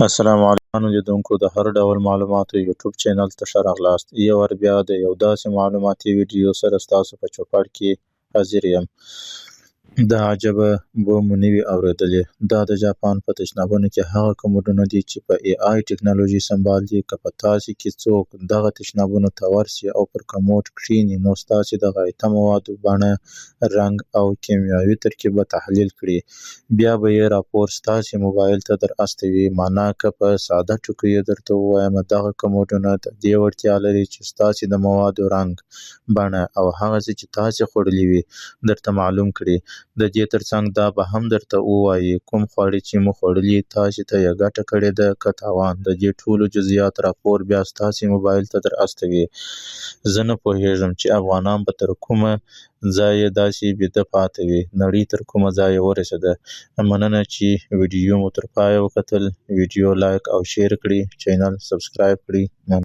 السلام علیکم لیدونکو د هر ډول معلوماتو یوټیوب چینل ته ښه راغلاست. یو وار بیا د یو داسې معلوماتي ویډیو سره ستاسو په چوپړ کې حاضر یم. دا عجبه به مو نه وي اورېدلې. دا د جاپان په تشنابونو کې هغه کموډونه دي چې په ای آی ټکنالوژي سمبال دي. که په تاسې کې څوک دغه تشنابونو ته ورسي او پر کموډ کښېني، نو ستاسې د غایطه موادو بڼه، رنګ او کیمیاوي ترکیب به تحلیل کړي. بیا به یې راپور ستاسې موبایل ته در استوي. معنا که په ساده ټکو درته ووایم، دغه کموډونه د دې وړتیا لري چې ستاسې د موادو رنګ، بڼه او هغه څه چې تاسې خوړلي وي درته معلوم کړي. د دې ترڅنګ دا به هم درته ووایي کوم خواړه چې مو خوړلي، تاسې ته یې ګټه کړې ده که تاوان. د دې ټولو جزئیات راپور بیا ستاسې موبایل ته در استوي. زه نه پوهېږم چې افغانان به تر کومه ځایه داسې بیده پاتې وي. نړۍ تر کومه ځایه ورسېده. مننه چې ویډیو مو تر پایه وکتل. ویډیو لایک او شیر کړئ، چینل سبسکرایب کړئ.